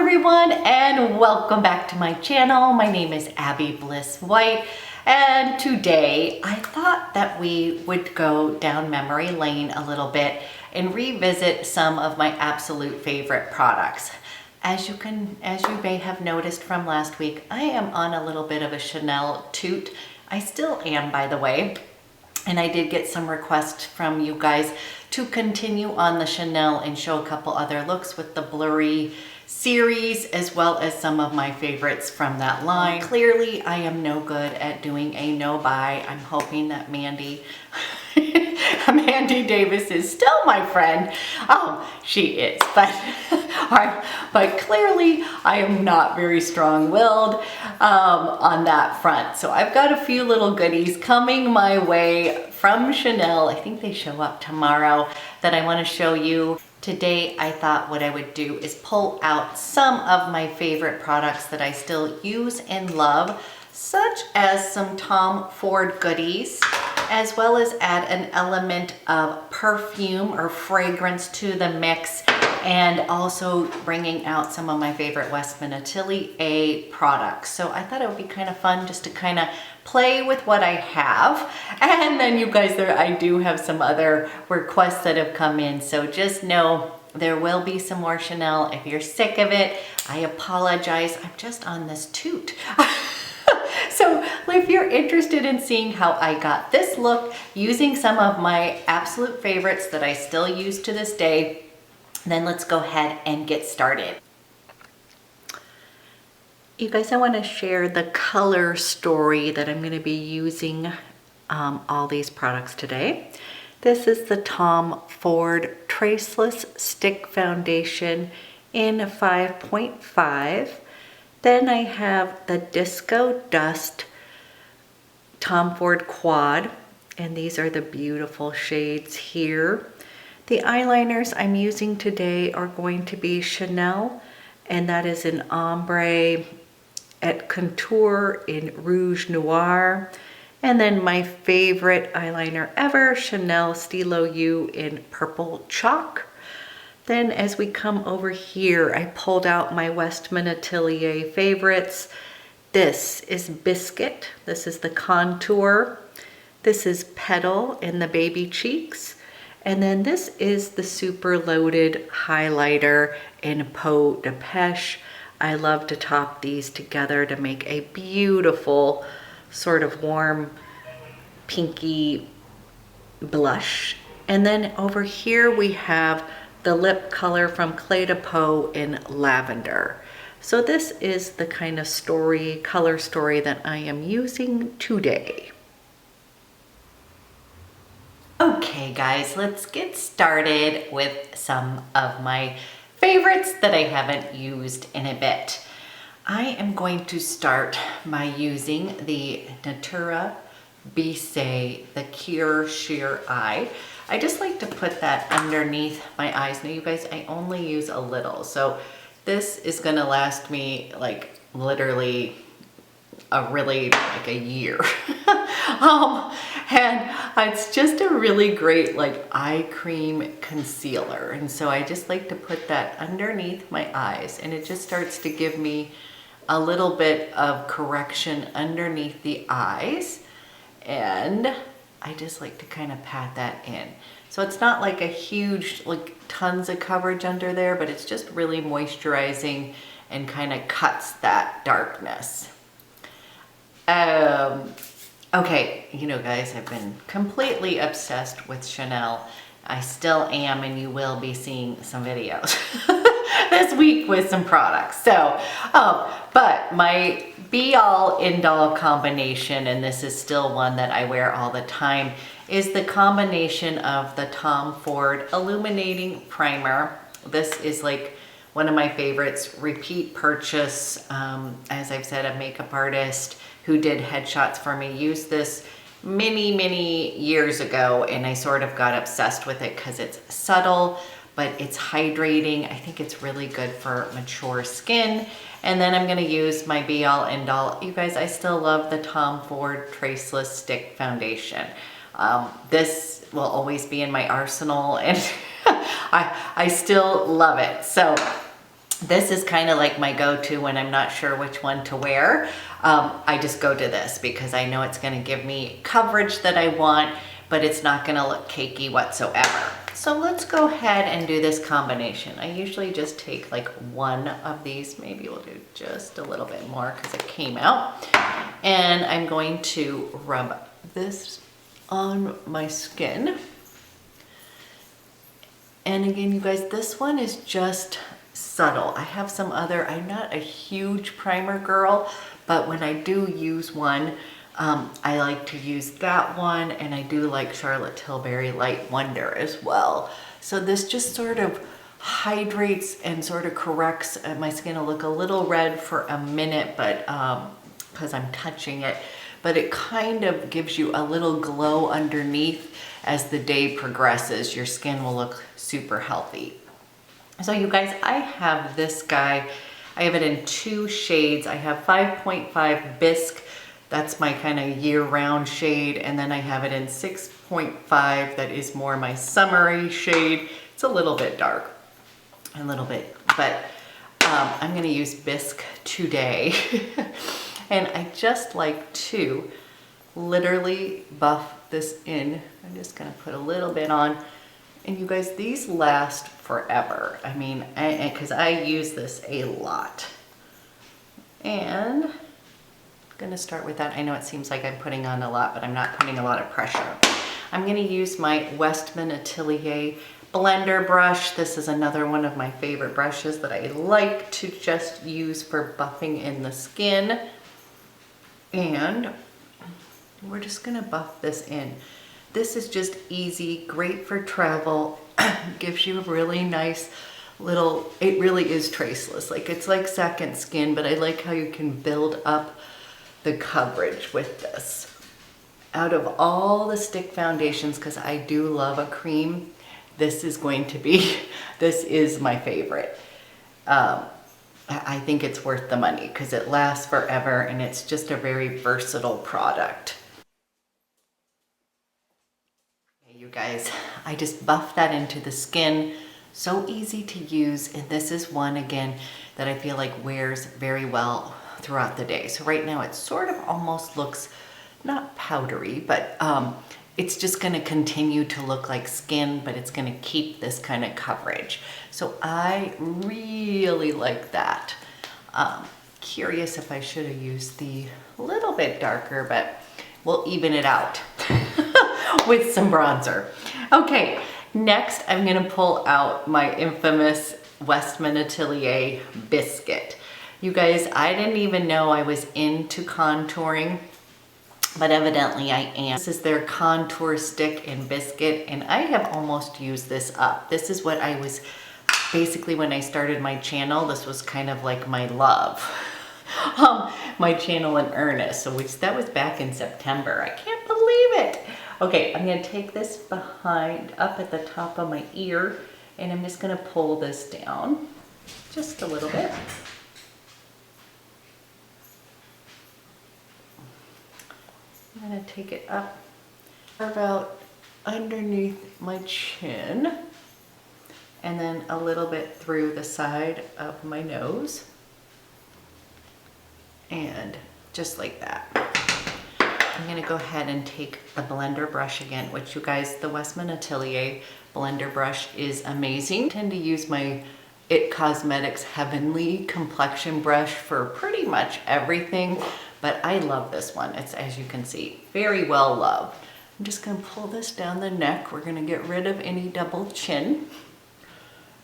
everyone, and welcome back to my channel. My name is Abby Bliss White, and today I thought that we would go down memory lane a little bit and revisit some of my absolute favorite products. As you may have noticed from last week, I am on a little bit of a Chanel toot. I still am, by the way. And I did get some requests from you guys to continue on the Chanel and show a couple other looks with the blurry series, as well as some of my favorites from that line. Clearly, I am no good at doing a no buy. I'm hoping that Mandy Davis is still my friend. Oh, she is, but clearly I am not very strong-willed on that front. So I've got a few little goodies coming my way from Chanel. I think they show up tomorrow that I want to show you. Today, I thought what I would do is pull out some of my favorite products that I still use and love, such as some Tom Ford goodies, as well as add an element of perfume or fragrance to the mix, and also bringing out some of my favorite Westman Atelier products. So I thought it would be kind of fun just to kind of play with what I have. And then you guys, I do have some other requests that have come in. So just know there will be some more Chanel. If you're sick of it, I apologize. I'm just on this toot. So if you're interested in seeing how I got this look using some of my absolute favorites that I still use to this day, then let's go ahead and get started. You guys, I want to share the color story that I'm going to be using all these products today. This is the Tom Ford Traceless Stick Foundation in 5.5. Then I have the Disco Dust Tom Ford Quad, and these are the beautiful shades here. The eyeliners I'm using today are going to be Chanel, and that is an Ombre et Contour in Rouge Noir. And then my favorite eyeliner ever, Chanel STYLO U in Purple Chalk. Then as we come over here, I pulled out my Westman Atelier favorites. This is Biscuit. This is the Contour. This is Petal in the Baby Cheeks. And then this is the SUPERLOADED highlighter in Peau de Peche. I love to top these together to make a beautiful sort of warm pinky blush. And then over here we have the lip color from Cle De Peau in Lavender. So this is the kind of color story that I am using today. Okay guys, let's get started with some of my favorites that I haven't used in a bit. I am going to start by using the NATURA BISSE, the Cure Sheer Eye. I just like to put that underneath my eyes. Now you guys, I only use a little, so this is gonna last me like literally like a year. And it's just a really great like eye cream concealer, and so I just like to put that underneath my eyes, and it just starts to give me a little bit of correction underneath the eyes, and I just like to kind of pat that in. So it's not like a huge, like tons of coverage under there, but it's just really moisturizing and kind of cuts that darkness. Okay, you know guys, I've been completely obsessed with Chanel. I still am, and you will be seeing some videos this week with some products. So, but my be-all, end-all combination, and this is still one that I wear all the time, is the combination of the Tom Ford Illuminating Primer. This is like one of my favorites, repeat purchase. As I've said, a makeup artist who did headshots for me used this many years ago, and I sort of got obsessed with it because it's subtle, but it's hydrating. I think it's really good for mature skin. And then I'm gonna use my be-all, end-all. You guys, I still love the Tom Ford Traceless Stick Foundation. This will always be in my arsenal, and I still love it. So This is kind of like my go-to when I'm not sure which one to wear. I just go to this because I know it's going to give me coverage that I want, but it's not going to look cakey whatsoever. So let's go ahead and do this combination. I usually just take like one of these. Maybe we'll do just a little bit more because it came out. And I'm going to rub this on my skin. And again, you guys, this one is just subtle. I have some other, I'm not a huge primer girl, but when I do use one, I like to use that one, and I do like Charlotte Tilbury Light Wonder as well. So this just sort of hydrates and sort of corrects my skin to look a little red for a minute, but because I'm touching it, but it kind of gives you a little glow underneath. As the day progresses, your skin will look super healthy. So you guys, I have this guy. I have it in 2 shades. I have 5.5 Bisque. That's my kind of year-round shade. And then I have it in 6.5. That is more my summery shade. It's a little bit dark, a little bit, but I'm gonna use Bisque today. And I just like to literally buff this in. I'm just gonna put a little bit on. And you guys, these last forever. I mean, because I use this a lot. And I'm gonna start with that. I know it seems like I'm putting on a lot, but I'm not putting a lot of pressure. I'm gonna use my Westman Atelier blender brush. This is another one of my favorite brushes that I like to just use for buffing in the skin. And we're just gonna buff this in. This is just easy, great for travel, gives you a really nice little, it really is traceless. Like, it's like second skin, but I like how you can build up the coverage with this. Out of all the stick foundations, because I do love a cream, this is going to be, this is my favorite. I think it's worth the money because it lasts forever and it's just a very versatile product. You guys, I just buff that into the skin. So easy to use, and this is one again that I feel like wears very well throughout the day. So right now it sort of almost looks not powdery, but it's just going to continue to look like skin, but it's going to keep this kind of coverage. So I really like that. Curious if I should have used the little bit darker, but we'll even it out. With some bronzer. Okay, next I'm gonna pull out my infamous Westman Atelier Biscuit. You guys, I didn't even know I was into contouring, but evidently I am. This is their contour stick in Biscuit, and I have almost used this up. This is what I was, basically when I started my channel, this was kind of like my love. My channel in earnest, so that was back in September. I can't believe it. Okay, I'm gonna take this behind, up at the top of my ear, and I'm just gonna pull this down just a little bit. I'm gonna take it up about underneath my chin, and then a little bit through the side of my nose, and just like that. I'm gonna go ahead and take the blender brush again, which you guys, the Westman Atelier blender brush is amazing. I tend to use my IT Cosmetics Heavenly complexion brush for pretty much everything, but I love this one. It's, as you can see, very well loved. I'm just gonna pull this down the neck. We're gonna get rid of any double chin.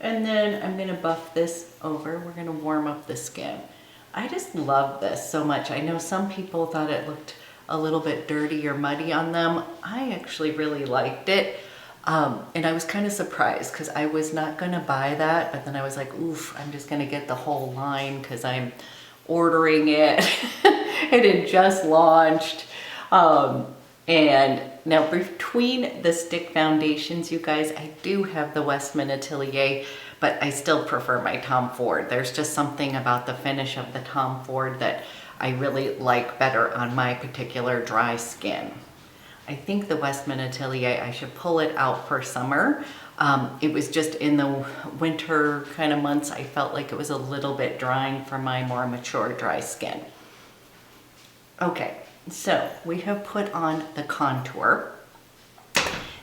And then I'm gonna buff this over. We're gonna warm up the skin. I just love this so much. I know some people thought it looked a little bit dirty or muddy on them. I actually really liked it. And I was kind of surprised because I was not gonna buy that, but then I was like, oof, I'm just gonna get the whole line because I'm ordering it. It had just launched. And now between the stick foundations, you guys, I do have the Westman Atelier, but I still prefer my Tom Ford. There's just something about the finish of the Tom Ford that I really like better on my particular dry skin. I think the Westman Atelier, I should pull it out for summer It was just in the winter kind of months, I felt like it was a little bit drying for my more mature dry skin. Okay, so we have put on the contour.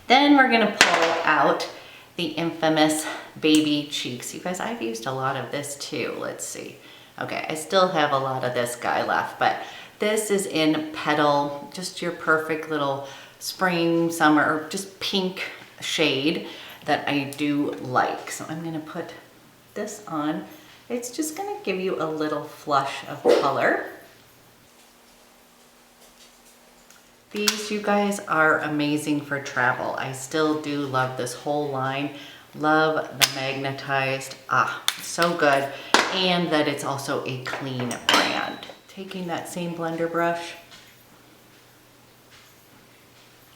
Then we're gonna pull out the infamous baby cheeks. You guys, I've used a lot of this too. Let's see. Okay, I still have a lot of this guy left, but this is in Petal, just your perfect little spring, summer, or just pink shade that I do like. So I'm gonna put this on. It's just gonna give you a little flush of color. These, you guys, are amazing for travel. I still do love this whole line. Love the magnetized, so good. And that it's also a clean brand. Taking that same blender brush.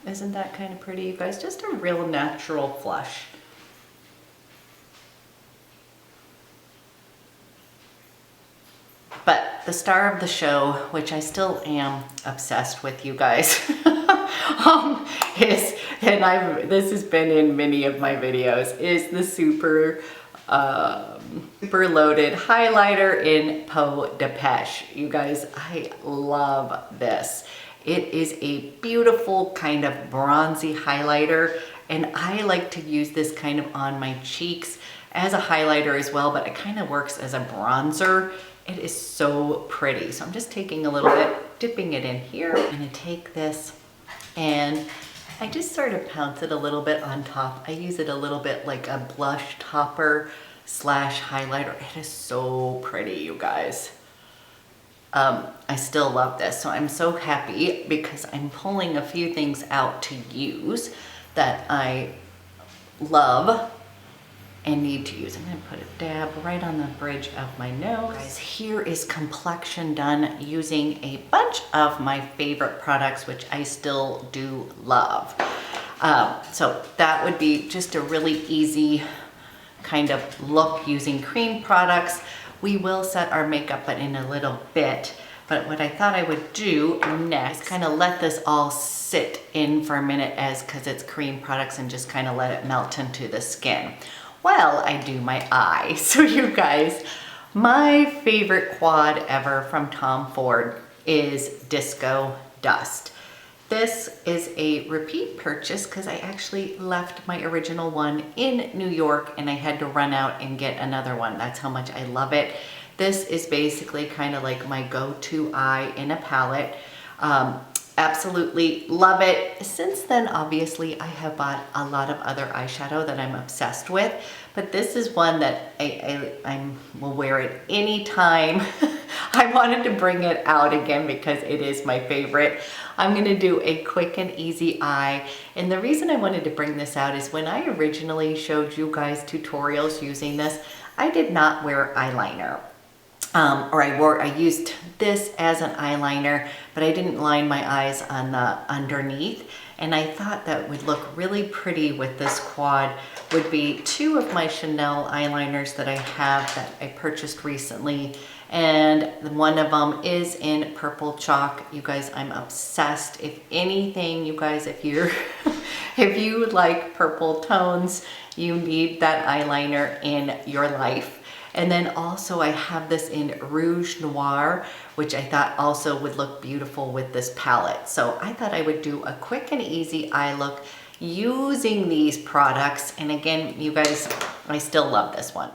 Isn't that kind of pretty, you guys? Just a real natural flush. But the star of the show, which I still am obsessed with, you guys, this has been in many of my videos, is the super loaded highlighter in Peau de Peche. You guys, I love this. It is a beautiful kind of bronzy highlighter, and I like to use this kind of on my cheeks as a highlighter as well, but it kind of works as a bronzer. It is so pretty. So I'm just taking a little bit, dipping it in here. I'm gonna take this and I just sort of pounce it a little bit on top. I use it a little bit like a blush topper slash highlighter. It is so pretty, you guys. I still love this. So I'm so happy because I'm pulling a few things out to use that I love and need to use. I'm gonna put a dab right on the bridge of my nose. Guys, here is Complexion done using a bunch of my favorite products, which I still do love. So that would be just a really easy kind of look using cream products. We will set our makeup but in a little bit. But what I thought I would do next, kind of let this all sit in for a minute because it's cream products, and just kind of let it melt into the skin. Well, I do my eye. So you guys, my favorite quad ever from Tom Ford is Disco Dust. This is a repeat purchase because I actually left my original one in New York and I had to run out and get another one. That's how much I love it. This is basically kind of like my go-to eye in a palette. Absolutely love it. Since then, obviously, I have bought a lot of other eyeshadow that I'm obsessed with, but this is one that I will wear it anytime. I wanted to bring it out again because it is my favorite. I'm gonna do a quick and easy eye, and the reason I wanted to bring this out is when I originally showed you guys tutorials using this, I did not wear eyeliner. I used this as an eyeliner, but I didn't line my eyes on the underneath. And I thought that would look really pretty with this quad would be two of my Chanel eyeliners that I have that I purchased recently. And one of them is in purple chalk. You guys, I'm obsessed. If anything, you guys, if you like purple tones, you need that eyeliner in your life. And then also I have this in Rouge Noir, which I thought also would look beautiful with this palette. So I thought I would do a quick and easy eye look using these products. And again, you guys, I still love this one.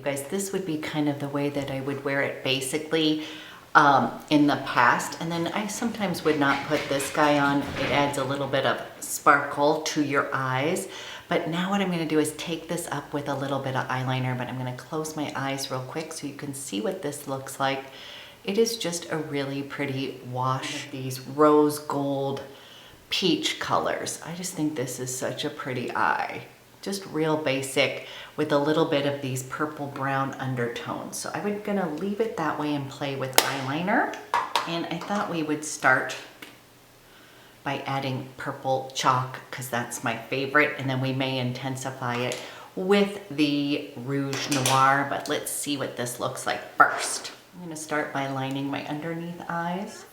Guys, this would be kind of the way that I would wear it basically. in the past. And then I sometimes would not put this guy on. It adds a little bit of sparkle to your eyes. But now what I'm gonna do is take this up with a little bit of eyeliner, but I'm gonna close my eyes real quick so you can see what this looks like. It is just a really pretty wash. These rose gold peach colors. I just think this is such a pretty eye. Just real basic with a little bit of these purple brown undertones. So I'm gonna leave it that way and play with eyeliner. And I thought we would start by adding purple chalk because that's my favorite, and then we may intensify it with the Rouge Noir, but let's see what this looks like first. I'm gonna start by lining my underneath eyes.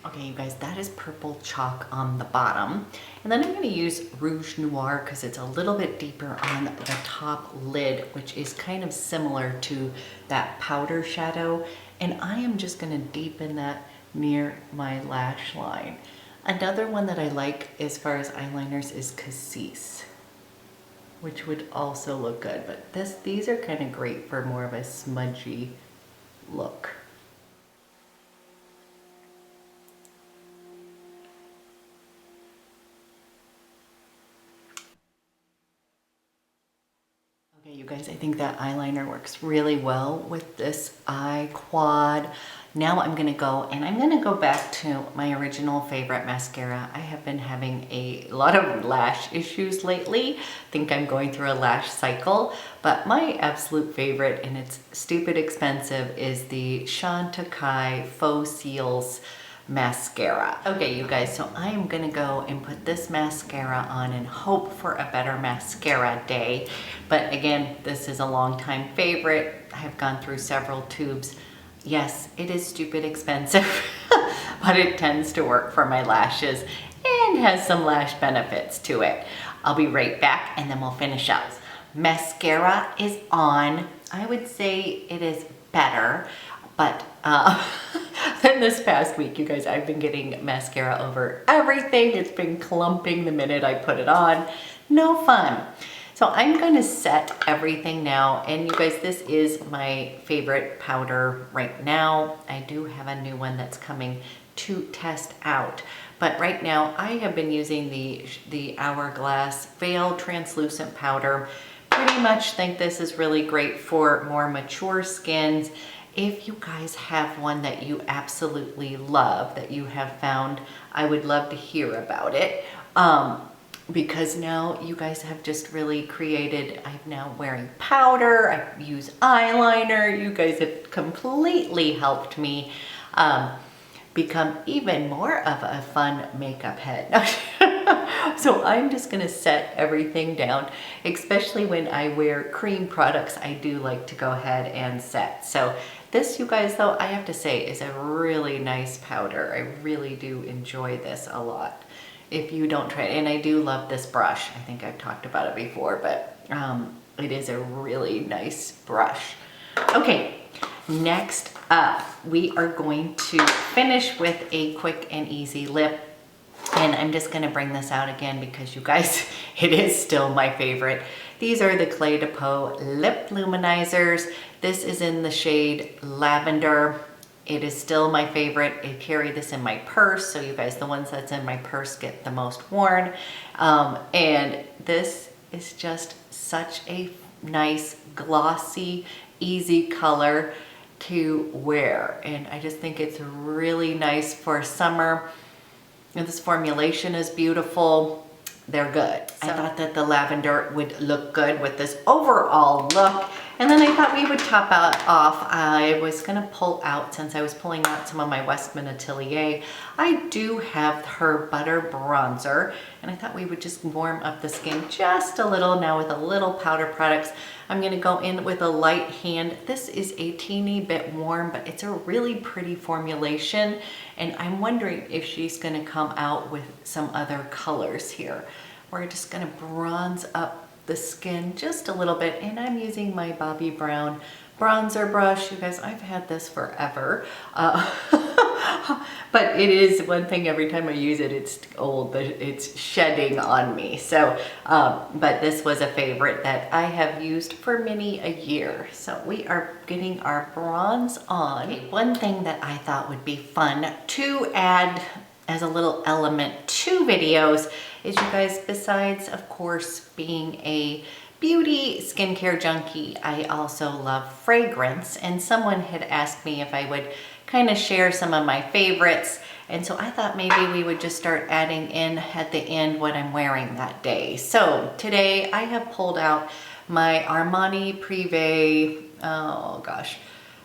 Okay, you guys, that is purple chalk on the bottom. And then I'm gonna use Rouge Noir because it's a little bit deeper on the top lid, which is kind of similar to that powder shadow. And I am just gonna deepen that near my lash line. Another one that I like as far as eyeliners is Cassis, which would also look good. But these are kind of great for more of a smudgy look. Okay, you guys, I think that eyeliner works really well with this eye quad. Now I'm gonna go, and I'm gonna go back to my original favorite mascara. I have been having a lot of lash issues lately. I think I'm going through a lash cycle, but my absolute favorite, and it's stupid expensive, is the Chantecaille Faux CILS mascara. Okay, you guys, so I am gonna go and put this mascara on and hope for a better mascara day. But again, this is a long time favorite. I have gone through several tubes. Yes, it is stupid expensive, but it tends to work for my lashes and has some lash benefits to it. I'll be right back and then we'll finish up. Mascara is on. I would say it is better, but then this past week, you guys, I've been getting mascara over everything. It's been clumping the minute I put it on. No fun. So I'm going to set everything now. And you guys, this is my favorite powder right now. I do have a new one that's coming to test out. But right now I have been using the Hourglass Veil Translucent Powder. Pretty much think this is really great for more mature skins. If you guys have one that you absolutely love, that you have found, I would love to hear about it. Because now you guys have just really created, I'm now wearing powder, I use eyeliner, you guys have completely helped me become even more of a fun makeup head. So I'm just gonna set everything down, especially when I wear cream products, I do like to go ahead and set. So this, you guys, though, I have to say is a really nice powder. I really do enjoy this a lot. If you don't try it, and I do love this brush. I think I've talked about it before, but it is a really nice brush. Okay, next up, we are going to finish with a quick and easy lip. And I'm just gonna bring this out again because you guys, it is still my favorite. These are the Cle De Peau lip luminizers. This is in the shade Lavender. It is still my favorite. I carry this in my purse, so you guys, the ones that's in my purse get the most worn. And this is just such a nice, glossy, easy color to wear. And I just think it's really nice for summer. And this formulation is beautiful. They're good. So I thought that the lavender would look good with this overall look. And then I thought we would top out off. I was gonna pull out, since I was pulling out some of my Westman Atelier, I do have her butter bronzer, and I thought we would just warm up the skin just a little now with a little powder products. I'm gonna go in with a light hand. This is a teeny bit warm, but it's a really pretty formulation, and I'm wondering if she's gonna come out with some other colors here. We're just gonna bronze up the skin just a little bit, and I'm using my Bobbi Brown bronzer brush. You guys, I've had this forever. But it is one thing, every time I use it, it's old, it's shedding on me. So, but this was a favorite that I have used for many a year. So we are getting our bronze on. Okay, one thing that I thought would be fun to add as a little element to videos is, you guys, besides of course being a beauty skincare junkie, I also love fragrance, and someone had asked me if I would kind of share some of my favorites, and so I thought maybe we would just start adding in at the end what I'm wearing that day. So today I have pulled out my Armani Prive, oh gosh,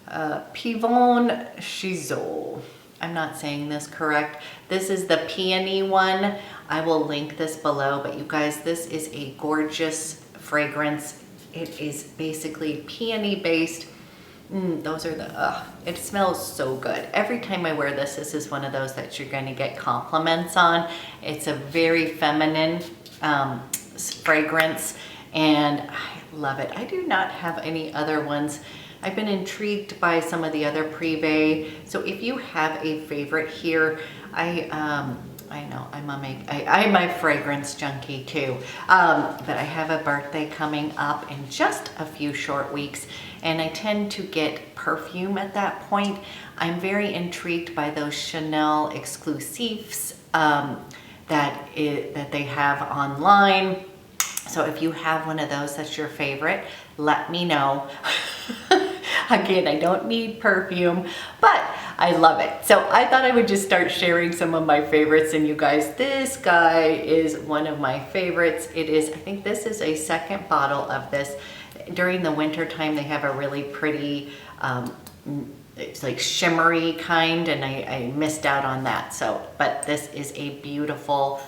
Pivoine Suzhou. I'm not saying this correct. This is the peony one. I will link this below, but you guys, this is a gorgeous fragrance. It is basically peony based. Those are the, it smells so good. Every time I wear this, this is one of those that you're going to get compliments on. It's a very feminine fragrance, and I love it. I do not have any other ones. I've been intrigued by some of the other Prive. So if you have a favorite here, I know I'm a fragrance junkie too, but I have a birthday coming up in just a few short weeks, and I tend to get perfume at that point. I'm very intrigued by those Chanel exclusives that they have online. So if you have one of those that's your favorite, let me know. Again, I don't need perfume, but I love it. So I thought I would just start sharing some of my favorites. And you guys, this guy is one of my favorites. It is, I think this is a second bottle of this. During the winter time, they have a really pretty, it's like shimmery kind, and I missed out on that. So, but this is a beautiful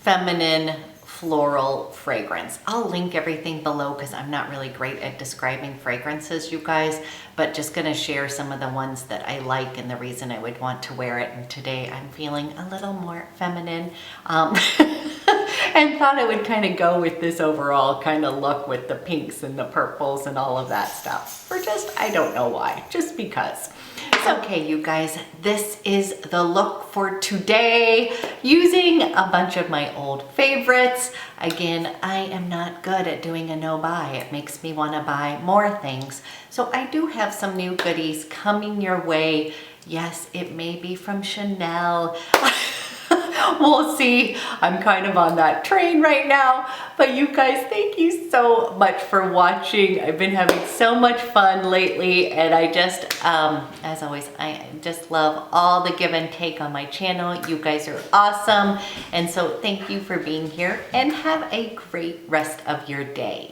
feminine floral fragrance. I'll link everything below because I'm not really great at describing fragrances, you guys, but just gonna share some of the ones that I like and the reason I would want to wear it. And today I'm feeling a little more feminine and thought I would kind of go with this overall kind of look with the pinks and the purples and all of that stuff. For just, I don't know why, just because. Okay, you guys, this is the look for today, using a bunch of my old favorites. Again, I am not good at doing a no buy. It makes me want to buy more things. So I do have some new goodies coming your way. Yes, it may be from Chanel. We'll see. I'm kind of on that train right now. But you guys, thank you so much for watching. I've been having so much fun lately, and I just, as always, I just love all the give and take on my channel. You guys are awesome. And so thank you for being here, and have a great rest of your day.